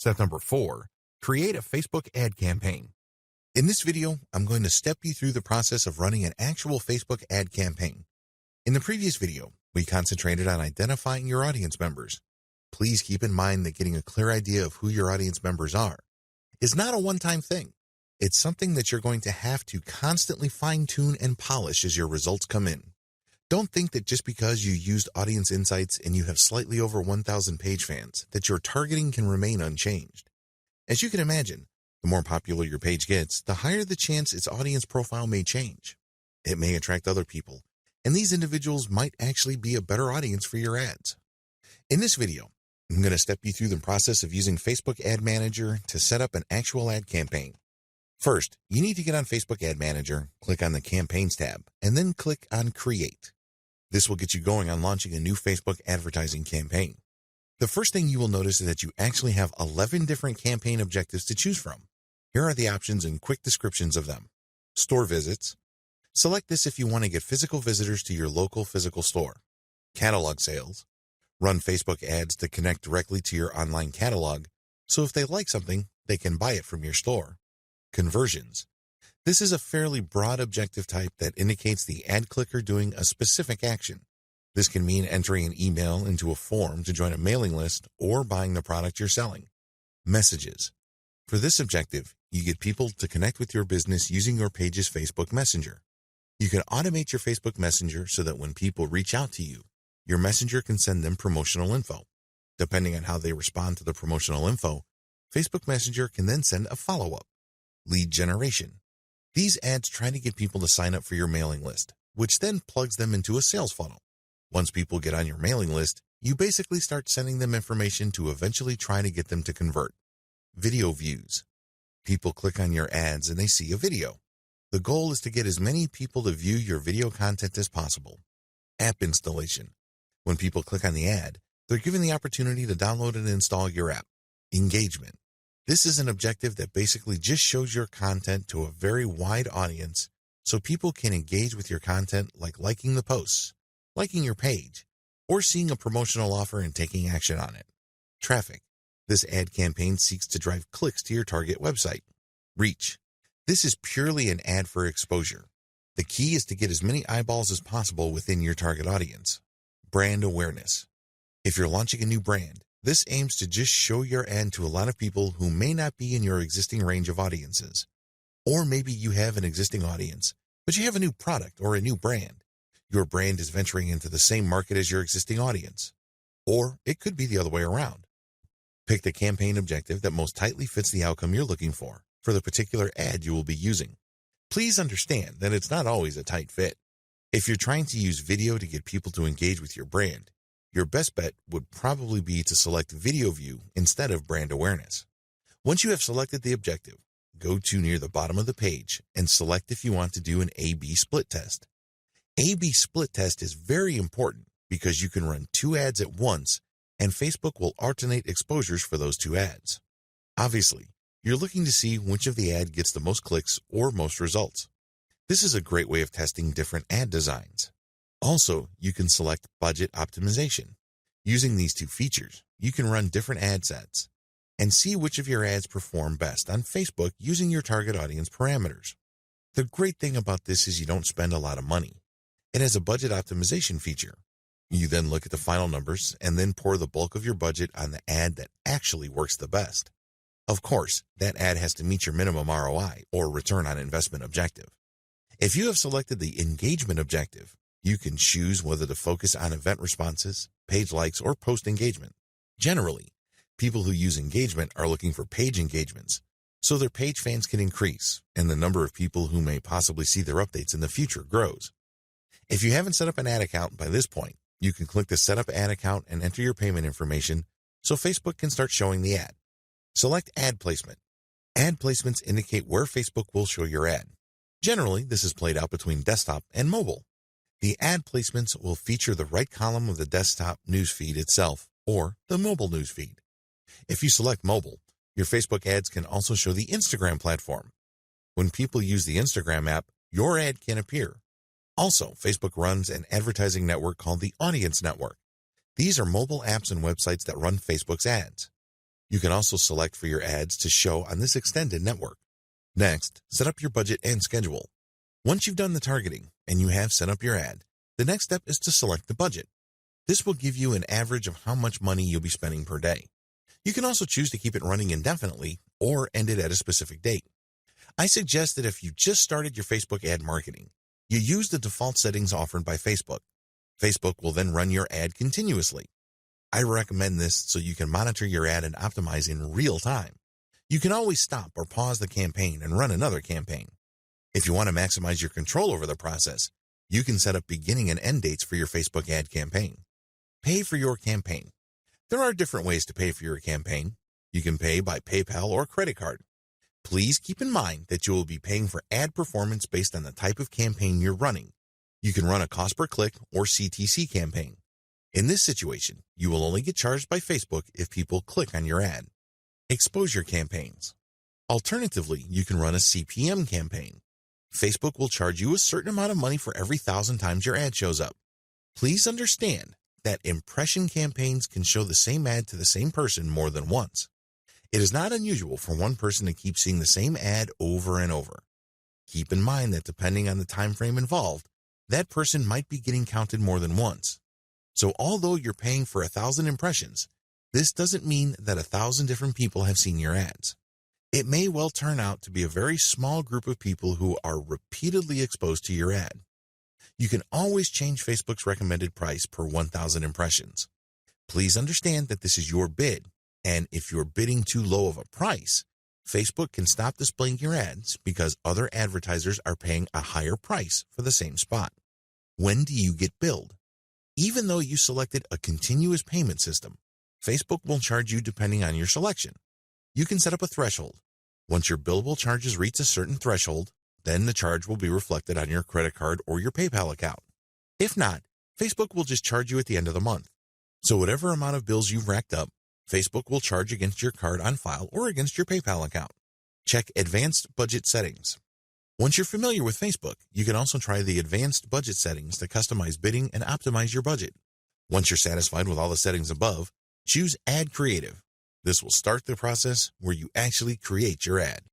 Step number 4, create a Facebook ad campaign. In this video, I'm going to step you through the process of running an actual Facebook ad campaign. In the previous video, we concentrated on identifying your audience members. Please keep in mind that getting a clear idea of who your audience members are is not a one-time thing. It's something that you're going to have to constantly fine-tune and polish as your results come in. Don't think that just because you used Audience Insights and you have slightly over 1,000 page fans, that your targeting can remain unchanged. As you can imagine, the more popular your page gets, the higher the chance its audience profile may change. It may attract other people, and these individuals might actually be a better audience for your ads. In this video, I'm going to step you through the process of using Facebook Ad Manager to set up an actual ad campaign. First, you need to get on Facebook Ad Manager, click on the Campaigns tab, and then click on Create. This will get you going on launching a new Facebook advertising campaign. The first thing you will notice is that you actually have 11 different campaign objectives to choose from. Here are the options and quick descriptions of them. Store visits. Select this if you want to get physical visitors to your local physical store. Catalog sales. Run Facebook ads to connect directly to your online catalog, so if they like something, they can buy it from your store. Conversions. This is a fairly broad objective type that indicates the ad clicker doing a specific action. This can mean entering an email into a form to join a mailing list or buying the product you're selling. Messages. For this objective, you get people to connect with your business using your page's Facebook Messenger. You can automate your Facebook Messenger so that when people reach out to you, your messenger can send them promotional info. Depending on how they respond to the promotional info, Facebook Messenger can then send a follow-up. Lead generation. These ads try to get people to sign up for your mailing list, which then plugs them into a sales funnel. Once people get on your mailing list, you basically start sending them information to eventually try to get them to convert. Video views. People click on your ads and they see a video. The goal is to get as many people to view your video content as possible. App installation. When people click on the ad, they're given the opportunity to download and install your app. Engagement. This is an objective that basically just shows your content to a very wide audience so people can engage with your content like liking the posts, liking your page, or seeing a promotional offer and taking action on it. Traffic. This ad campaign seeks to drive clicks to your target website. Reach. This is purely an ad for exposure. The key is to get as many eyeballs as possible within your target audience. Brand awareness. If you're launching a new brand, this aims to just show your ad to a lot of people who may not be in your existing range of audiences. Or maybe you have an existing audience, but you have a new product or a new brand. Your brand is venturing into the same market as your existing audience. Or it could be the other way around. Pick the campaign objective that most tightly fits the outcome you're looking for the particular ad you will be using. Please understand that it's not always a tight fit. If you're trying to use video to get people to engage with your brand, your best bet would probably be to select video view instead of brand awareness. Once you have selected the objective, go to near the bottom of the page and select if you want to do an A/B split test. A/B split test is very important because you can run 2 ads at once and Facebook will alternate exposures for those 2 ads. Obviously, you're looking to see which of the ad gets the most clicks or most results. This is a great way of testing different ad designs. Also, you can select budget optimization. Using these 2 features, you can run different ad sets and see which of your ads perform best on Facebook using your target audience parameters. The great thing about this is you don't spend a lot of money. It has a budget optimization feature. You then look at the final numbers and then pour the bulk of your budget on the ad that actually works the best. Of course, that ad has to meet your minimum ROI or return on investment objective. If you have selected the engagement objective, you can choose whether to focus on event responses, page likes, or post engagement. Generally, people who use engagement are looking for page engagements, so their page fans can increase and the number of people who may possibly see their updates in the future grows. If you haven't set up an ad account by this point, you can click the Set Up Ad Account and enter your payment information so Facebook can start showing the ad. Select Ad Placement. Ad placements indicate where Facebook will show your ad. Generally, this is played out between desktop and mobile. The ad placements will feature the right column of the desktop newsfeed itself or the mobile newsfeed. If you select mobile, your Facebook ads can also show the Instagram platform. When people use the Instagram app, your ad can appear. Also, Facebook runs an advertising network called the Audience Network. These are mobile apps and websites that run Facebook's ads. You can also select for your ads to show on this extended network. Next, set up your budget and schedule. Once you've done the targeting and you have set up your ad, the next step is to select the budget. This will give you an average of how much money you'll be spending per day. You can also choose to keep it running indefinitely or end it at a specific date. I suggest that if you just started your Facebook ad marketing, you use the default settings offered by Facebook. Facebook will then run your ad continuously. I recommend this so you can monitor your ad and optimize in real time. You can always stop or pause the campaign and run another campaign. If you want to maximize your control over the process, you can set up beginning and end dates for your Facebook ad campaign. Pay for your campaign. There are different ways to pay for your campaign. You can pay by PayPal or credit card. Please keep in mind that you will be paying for ad performance based on the type of campaign you're running. You can run a cost per click or CTC campaign. In this situation, you will only get charged by Facebook if people click on your ad. Exposure campaigns. Alternatively, you can run a CPM campaign. Facebook will charge you a certain amount of money for every 1,000 times your ad shows up. Please understand that impression campaigns can show the same ad to the same person more than once. It is not unusual for one person to keep seeing the same ad over and over. Keep in mind that depending on the time frame involved, that person might be getting counted more than once. So although you're paying for 1,000 impressions, this doesn't mean that 1,000 different people have seen your ads. It may well turn out to be a very small group of people who are repeatedly exposed to your ad. You can always change Facebook's recommended price per 1,000 impressions. Please understand that this is your bid, and if you're bidding too low of a price, Facebook can stop displaying your ads because other advertisers are paying a higher price for the same spot. When do you get billed? Even though you selected a continuous payment system, Facebook will charge you depending on your selection. You can set up a threshold. Once your billable charges reach a certain threshold, then the charge will be reflected on your credit card or your PayPal account. If not, Facebook will just charge you at the end of the month. So whatever amount of bills you've racked up, Facebook will charge against your card on file or against your PayPal account. Check Advanced Budget Settings. Once you're familiar with Facebook, you can also try the Advanced Budget Settings to customize bidding and optimize your budget. Once you're satisfied with all the settings above, choose Ad Creative. This will start the process where you actually create your ad.